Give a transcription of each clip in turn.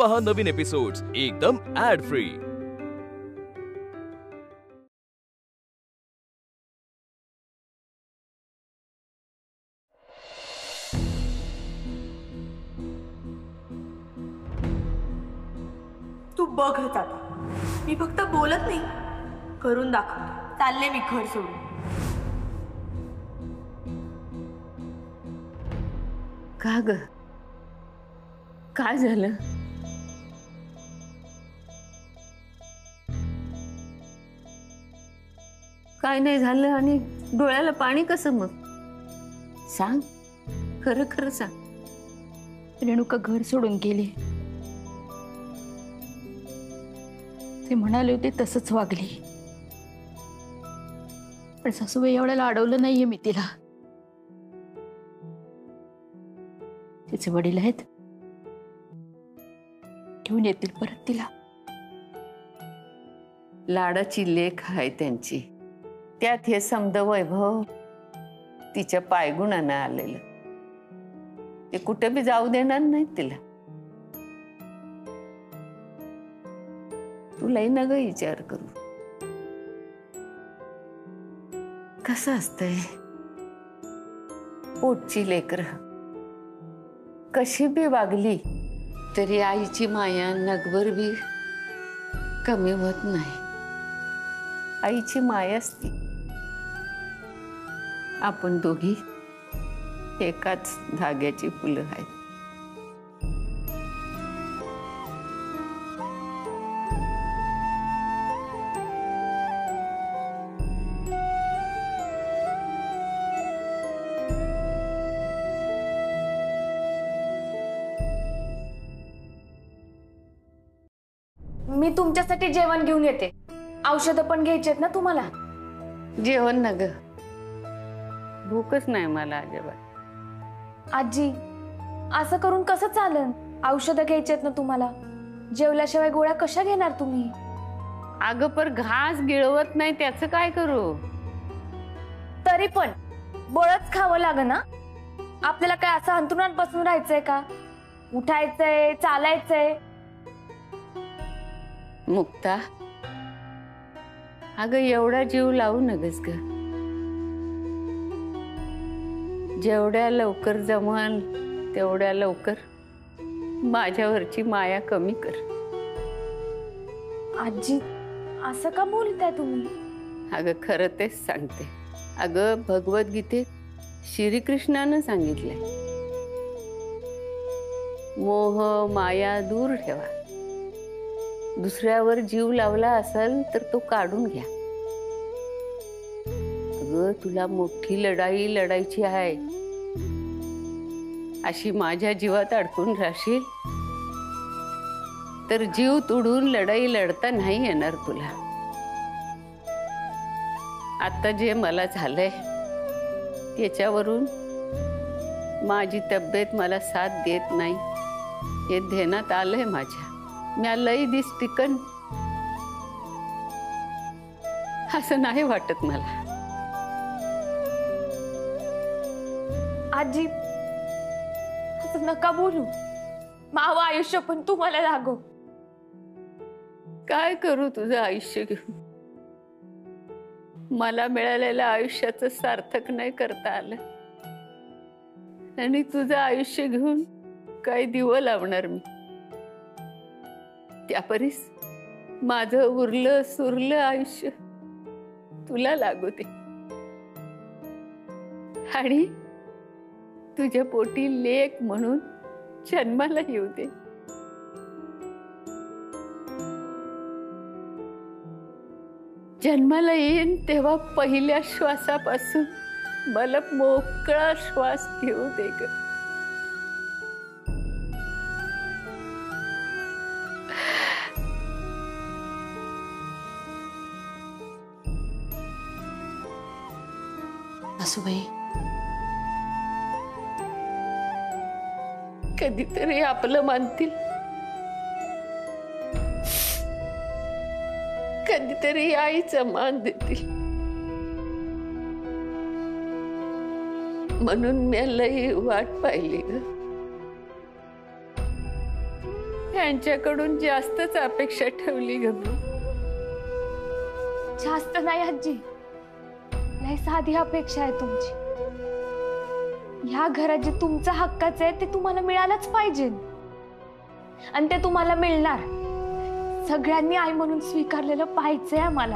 पहा नवीन एपिसोड्स एकदम add free. तू बघच आता, मी फक्त बोलत नाही, करून दाखव। चालले मी घर सोडून। का ग, काय झालं? काय नाही झालं आणि डोळ्याला पाणी कसं मग? सांग, खरं खरं सांग। रेणुका घर सोडून गेली, ते म्हणाले होते तसंच वागली, पण सासूबाई एवढ्याला अडवलं नाहीये मी तिला। तिचे वडील आहेत, घेऊन येतील परत तिला। लाडाची लेख आहे त्यांची, त्यात हे समद वैभव तिच्या पायगुणानं आलेलं, ते कुठे बी जाऊ देणार नाही तिला। तुलाही न ग विचार करू। कसं असतंय, पोटची लेकरं कशी बी वागली तरी आईची माया नगभर बी कमी होत नाही। आईची मायाच ती। आपण दोघी एकाच धाग्याची फुलं आहेत। मी तुमच्यासाठी जेवण घेऊन येते, औषधं पण घ्यायची आहेत ना तुम्हाला? जेवण न ग, भूकच नाही मला अजिबात। आजी, असं करून कसं चालन? औषधं घ्यायची आहेत ना तुम्हाला, जेवल्याशिवाय गोळ्या कशा घेणार तुम्ही? अगं पर घास गिळवत नाही त्याचं काय करू? तरी पण बळच खावं लागेल ना आपल्याला। काय असं अंथरुणात बसून राहायचंय का? उठायचंय, चालायचंय। मुक्ता, अगं एवढा जीव लावू नगस ग। जेवढ्या लवकर जमल तेवढ्या लवकर माझ्यावरची माया कमी कर। आजी, असं का बोलताय तुम्ही? अगं खरं तेच सांगते। अगं भगवद्गीतेत श्रीकृष्णानं सांगितलंय, मोह माया दूर ठेवा। दुसऱ्यावर जीव लावला असेल तर तो काढून घ्या। अगं तुला मोठी लढाई लढायची आहे, अशी माझ्या जीवात अडकून राहशील तर जीव तोडून लढाई लढता नाही येणार तुला। आता जे मला झालंय त्याच्यावरून माझी तब्येत मला साथ देत नाही हे ध्यानात आलंय माझ्या। म्या लई दिस टिकन असं नाही वाटत मला। आजी, असं नका बोलू, मावं आयुष्य पण तुम्हाला लागो। काय करू तुझं आयुष्य घेऊन? मला मिळालेल्या आयुष्याचं सार्थक नाही करता आलं आणि तुझं आयुष्य घेऊन काय दिवं लावणार मी? त्यापरीस माझं उरलं सुरलं आयुष्य तुला लागू दे आणि तुझ्या पोटी लेक म्हणून जन्माला येऊ दे। जन्माला येईन तेव्हा पहिल्या श्वासापासून मला मोकळा श्वास घेऊ दे ग। सासूबाई, कधीतरी आपलं मानतील, कधीतरी आईचा मान देतील, म्हणून मी लई वाट पाहिली ग। यांच्याकडून जास्तच अपेक्षा ठेवली ग मी. जास्त नाही आजी, लय साधी अपेक्षा आहे तुमची. ह्या घरात जे तुमचं हक्काचं आहे ते तुम्हाला मिळालंच पाहिजे आणि ते तुम्हाला मिळणार. सगळ्यांनी आई म्हणून स्वीकारलेलं पाहिजे आम्हाला.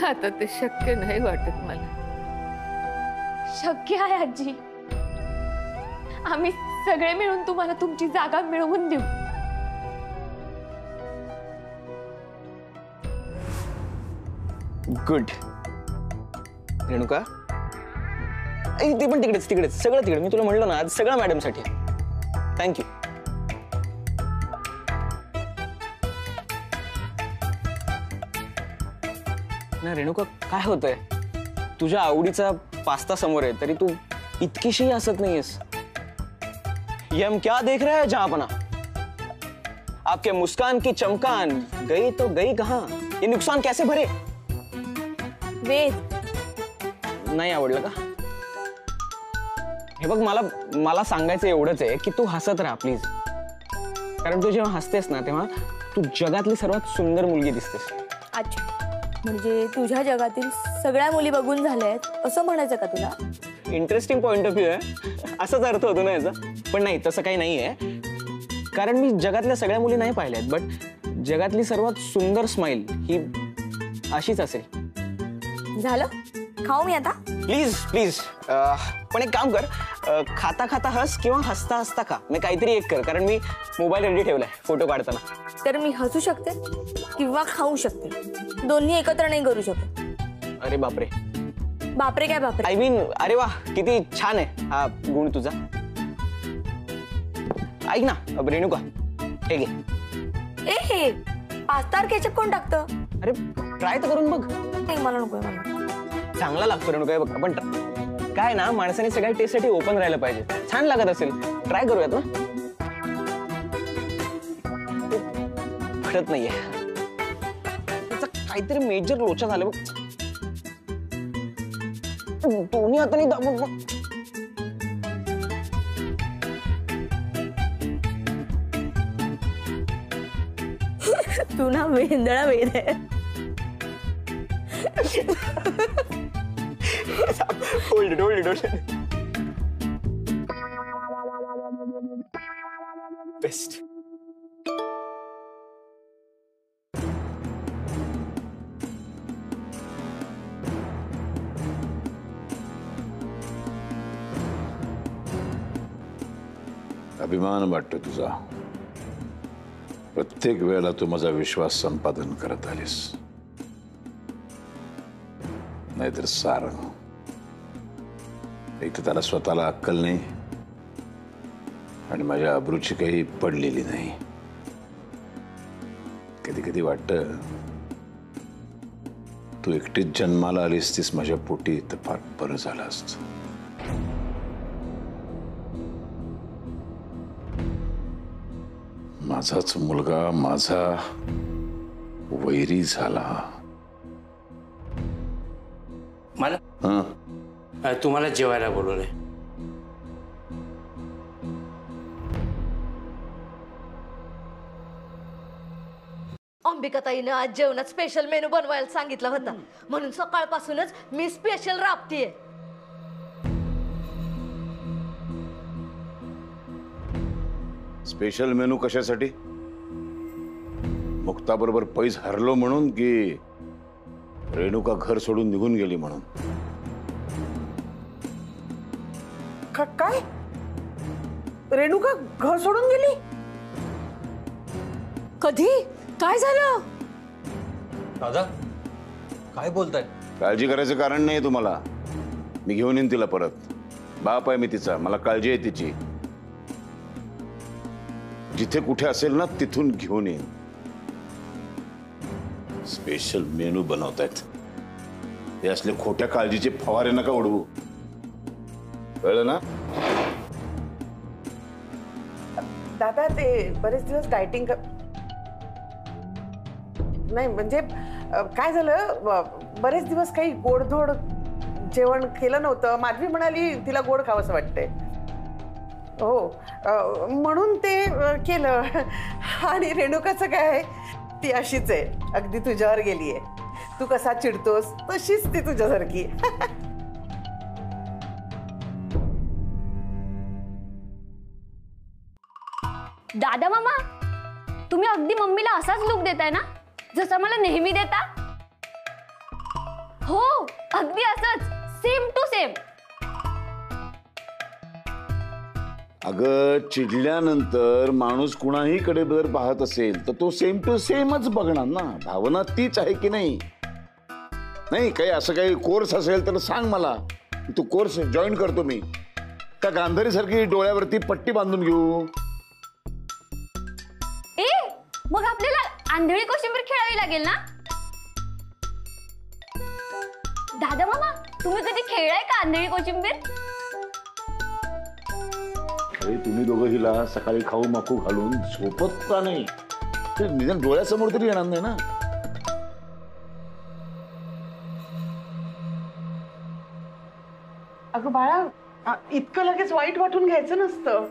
आता ते शक्य नाही वाटत मला. शक्य आहे आजी, आम्ही सगळे मिळून तुम्हाला तुमची जागा मिळवून देऊ. गुड. रेणुका, ते पण तिकडेच तिकडेच सगळं तिकडे. मी तुला म्हणलं ना आज सगळं मॅडम साठी. थँक्यू. ना रेणुका, काय होतंय? तुझ्या आवडीचा पास्ता समोर आहे तरी तू इतकीशी हसत नाहीयेस. ये हम क्या देख रहे हैं जहांपना? आपके मुस्कान की चमकान गई तो गई कहां? ये नुकसान कैसे भरे? वेद, नाही आवडलं का? हे बघ, मला सांगायचं एवढंच आहे की तू हसत राहा प्लीज. कारण तू जेव्हा हसतेस ना तेव्हा तू जगातली सर्वात सुंदर मुलगी दिसतेस. अच्छा, म्हणजे तुझ्या जगातील सगळ्या मुली बघून झाल्या आहेत असं म्हणायचं का तुला? इंटरेस्टिंग पॉइंट ऑफ व्ह्यू आहे, असाच अर्थ होतो ना याचा. पण नाही, तसं काही नाहीये. कारण मी जगातल्या सगळ्या मुली नाही पाहिल्यात, बट जगातली सर्वात सुंदर स्माइल ही अशीच असेल. झालं, खाऊ मी आता? Please please. पण एक काम कर, खाता खाता हस किंवा हसता हसता खा. मी काहीतरी एक कर, कारण मी मोबाईल रेडी ठेवलाय फोटो काढताना. तर मी हसू शकते किंवा खाऊ शकते, दोन्ही एकत्र नाही करू शकत. अरे बापरे. बापरे काय बापरे? आय मीन, अरे वा, किती छान आहे हा गुण तुझा. ऐक ना रेणुका, हे घे. हे पास्तावर केचप कोण टाकतं? अरे ट्राय तर करून बघ. नाही, मला नकोय. मला चांगला लागतो रेणुका. बघ, आपण काय ना, माणसाने सगळ्या टेस्ट साठी ओपन राहायला पाहिजे. छान लागत असेल, ट्राय करूयात ना. घडत नाहीये, त्याचा काहीतरी मेजर लोचा झाला बघ. दोन्ही हाताने दाबून बघ. तू ना वेंदळा वेद आहे. Hold it. Best. अभिमान वाटतो तुझा. प्रत्येक वेळेला तू माझा विश्वास संपादन करत आलीस. नाहीतर सार एक तर त्याला स्वतःला अक्कल नाही आणि माझ्या अब्रूची काही पडलेली नाही. कधी कधी वाटतं तू एकटीच जन्माला आलीस तीस माझ्या पोटी, तर फार बरं झालं असतं. माझाच मुलगा माझा वैरी झाला. मला तुम्हाला जेवायला बोलवलंय. अंबिकाताईनं आज जेवणात स्पेशल मेनू बनवायला सांगितला होता, म्हणून सकाळपासूनच मी स्पेशल राबतीये. स्पेशल मेनू कशासाठी? मुक्ताबरोबर पैज हरलो म्हणून की रेणुका घर सोडून निघून गेली म्हणून? काय? रेणुका घर सोडून गेली? कधी? काय झालं? दादा काय बोलताय? काळजी करायचं कारण नाही तुम्हाला. मी घेऊन येईन तिला परत. बाप आहे मी तिचा, मला काळजी आहे तिची. जिथे कुठे असेल ना तिथून घेऊन येईन. स्पेशल मेनू बनवतायत हे असले खोट्या काळजीचे फवारे नका उडवू, कळलं ना? दादा ते बरेच दिवस डायटिंग नाही, म्हणजे काय झालं, बरेच दिवस काही गोडधोड जेवण केलं नव्हतं. माधवी म्हणाली तिला गोड खावंसं वाटतंय. हो म्हणून ते केलं. आणि रेणुकाचं काय, ती अशीच आहे, अगदी तुझ्यावर गेलीये. तू कसा चिडतोस तशीच ती तुझ्यासारखी. दादा मामा, तुम्ही अगदी मम्मीला असाच लुक देताय ना जसा मला नेहमी देता? हो, अगदी असंच, सेम टू सेम. अगं चिडल्यानंतर माणूस कुणाही कडे जर पाहत असेल तर तो सेम टू सेमच बघणार ना. भावना तीच आहे की नाही? नाही काही असं काही कोर्स असेल तर सांग मला, तो कोर्स जॉईन करतो मी. त्या गांधारी सारखी डोळ्यावरती पट्टी बांधून घेऊ. ए, मग आपल्याला आंधळी कोशिंबीर खेळावी लागेल ना? दादा मामा, तुम्ही कधी खेळलाय का आंधळी कोशिंबीर? अरे तुम्ही दोघं हिला सकाळी खाऊ माखू घालून झोपत का नाही? ते निदान डोळ्यासमोर तरी येणार नाही ना. अगं बाळा, इतकं लगेच वाईट वाटून घ्यायचं नसतं.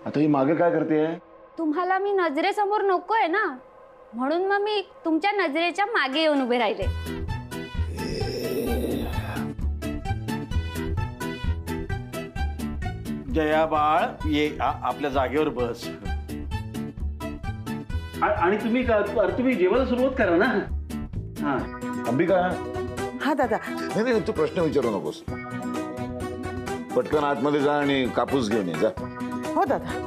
आता ही मागे काय करते? तुम्हाला मी नजरेसमोर नकोय ना, म्हणून मग मी तुमच्या नजरेच्या मागे येऊन उभे राहिले. जया बाळ, ये आपल्या जागेवर बस. आणि तुम्ही तुम्ही जेवायला सुरुवात करा ना. हा अंबिका. हा दादा. नाही नाही, तू प्रश्न विचारू नकोस. पटकन आतमध्ये जा आणि कापूस घेऊन ये जा. हो दादा.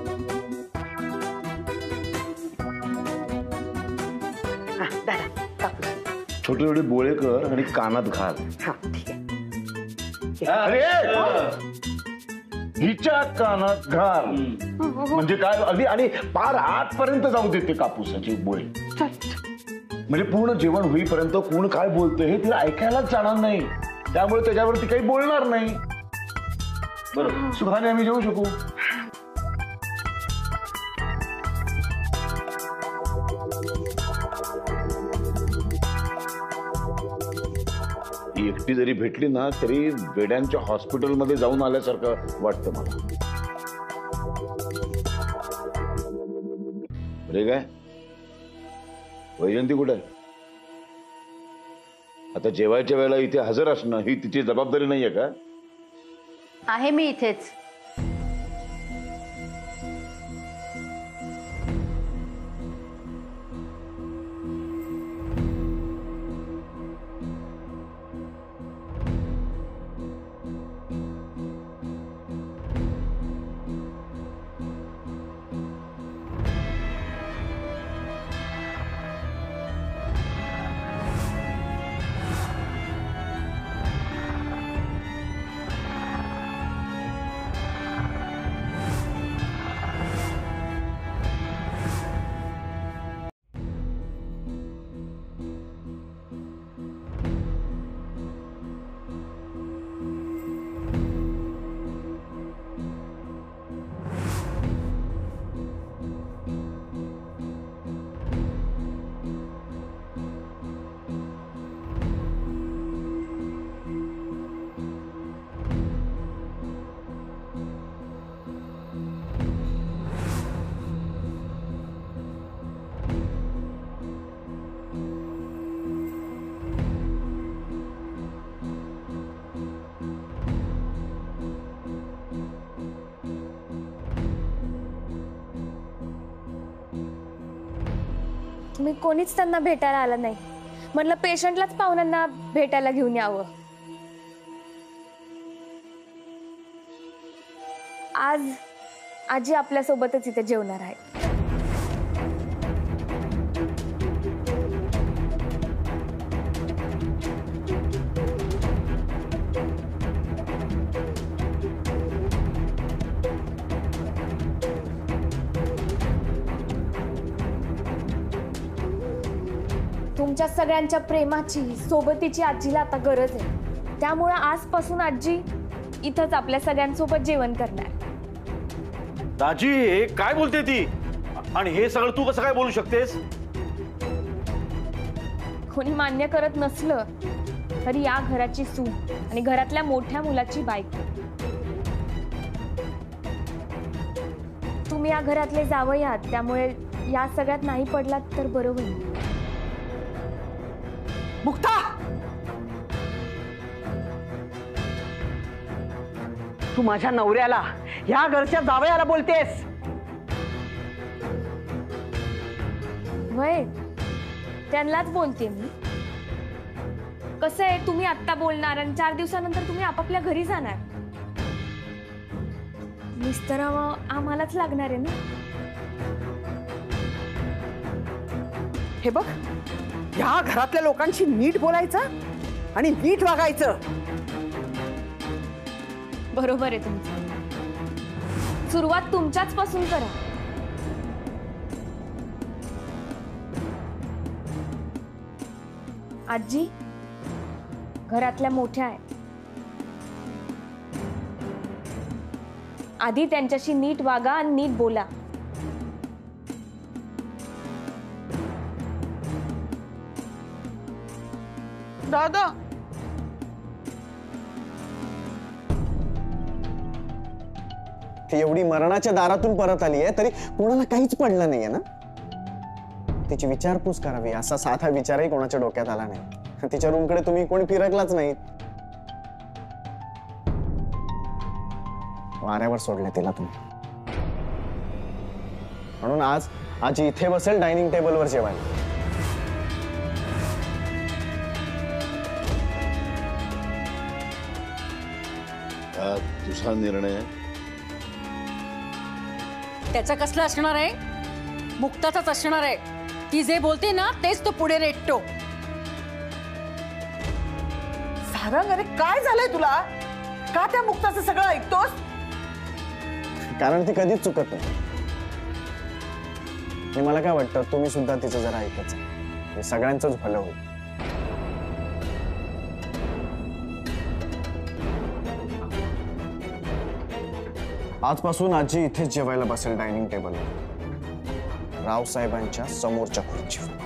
दादा कापूस छोटे छोटे बोळे कर आणि कानात घाल. हा ठीक आहे. अरे हिच्या कानात घाल. म्हणजे काय, अगदी आणि पार आतपर्यंत जाऊ देते कापूसाची बोळे. म्हणजे पूर्ण जेवण होईपर्यंत कोण काय बोलतोय हे तिला ऐकायलाच जाणार नाही. त्यामुळे त्याच्यावरती काही बोलणार नाही. बरोबर, सुखाने आम्ही जेवू शकू. एकटी जरी भेटली ना तरी वेड्यांच्या हॉस्पिटलमध्ये जाऊन आल्यासारखं वाटतं मला. अरे काय वैजंती कुठे? आता जेवायच्या वेळेला इथे हजर असणं ही तिची जबाबदारी नाहीये का? आहे मी इथेच. तुम्ही कोणीच त्यांना भेटायला आला नाही. म्हटलं पेशंटलाच पाहुण्यांना भेटायला घेऊन यावं. आज आजी आपल्यासोबतच इथे जेवणार आहे. तुमच्या सगळ्यांच्या प्रेमाची, सोबतीची आजीला आता गरज आहे. त्यामुळे आजपासून आजी इथंच आपल्या सगळ्यांसोबत जेवण करणार. दाजी काय बोलते ती? आणि हे सगळं तू कसं काय बोलू शकतेस? कोणी मान्य करत नसलं तरी या घराची सून आणि घरातल्या मोठ्या मुलाची बायको तुम्ही या घरातले जावई आहात, त्यामुळे या सगळ्यात नाही पडलात तर बरं होईल. मुक्ता, तू माझ्या नवऱ्याला, ह्या घरच्या जावयाला बोलतेस? वय त्यांनाच बोलते मी. कसं आहे, तुम्ही आत्ता बोलणार आणि 4 दिवसानंतर तुम्ही आपापल्या घरी जाणार. निस्तरावं आम्हालाच लागणार आहे ना. हे बघ, ह्या घरातल्या लोकांशी नीट बोलायचं आणि नीट वागायचं. बरोबर आहे तुमचं. सुरुवात तुमच्याच पासून करा. आजी घरातल्या मोठ्या आहेत, आधी त्यांच्याशी नीट वागा आणि नीट बोला. दादा, ती एवढी मरणाच्या दारातून परत आली आहे तरी कोणाला काहीच पडलं नाहीये ना. तिची विचारपूस करावी असा साधा विचारही कोणाच्या डोक्यात आला नाही. तिच्या रूमकडे तुम्ही कोणी फिरकलाच नाही. वाऱ्यावर सोडले तिला तुम्ही. म्हणून आज इथे बसेल डायनिंग टेबलवर जेवायला. तुझा निर्णय. त्याचा कसला असणार आहे? मुक्ताचाच असणार आहे. ती जे बोलते ना तेच तो पुढे रेटतो. सारंग, अरे काय झालंय तुला? का त्या मुक्ताचं सगळं ऐकतोस? कारण ती कधीच चुकत नाही. आणि मला काय वाटतं, तुम्ही सुद्धा तिचं जरा ऐकायचं. सगळ्यांचंच भलं होईल. आजपासून आजी इथेच जेवायला बसेल डायनिंग टेबलवर, रावसाहेबांच्या समोरच्या खुर्चीवर.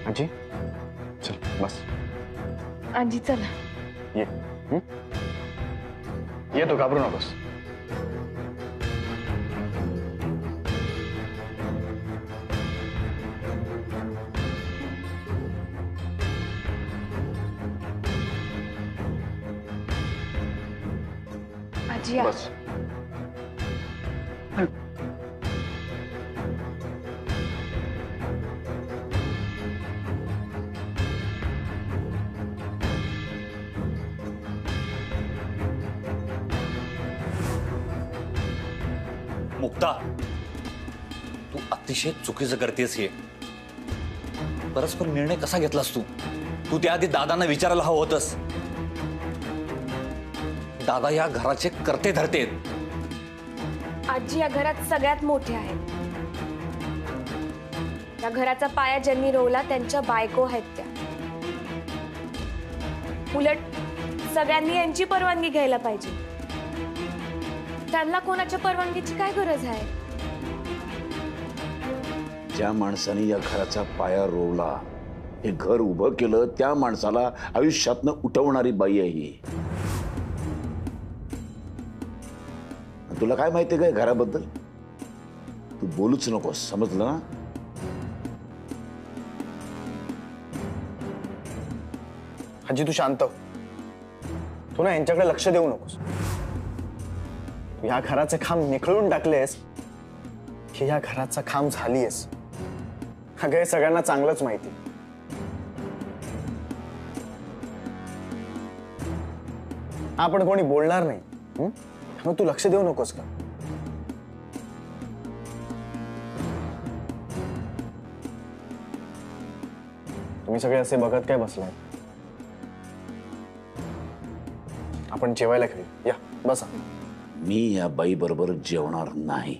आजी चल बस. आजी चला. ये तो घाबरू नकोस. आजी बस. मुक्ता, तू अतिशय चुकीचं करतेस. हे परस्पर निर्णय कसा घेतलास तू त्याआधी दादांना विचारायला हवं होतंस. दादा या घराचे करते धरते. आजी या घरात सगळ्यात मोठे आहेत. या घराचा पाया ज्यांनी रोवला त्यांच्या बायको आहेत त्या. उलट सगळ्यांनी यांची परवानगी घ्यायला पाहिजे. त्यांना कोणाच्या परवानगीची काय गरज आहे? ज्या माणसाने या घराचा पाया रोवला, हे घर उभं केलं, त्या माणसाला आयुष्यातनं उठवणारी बाई आहे ही. तुला काय माहितीये काय घराबद्दल? तू बोलूच नकोस, समजलं ना? आजी तू शांत हो. तू ना यांच्याकडे लक्ष देऊ नकोस. या घराचे खांब निखळून टाकलेस की या घराचा खांब झालीयस. अगं सगळ्यांना चांगलंच माहिती. आपण कोणी बोलणार नाही. मग तू लक्ष देऊ नकोस का? तुम्ही सगळे असे बघत काय बसलाय? आपण जेवायला घेऊ या, बसा. मी या बाई बरोबर जेवणार नाही.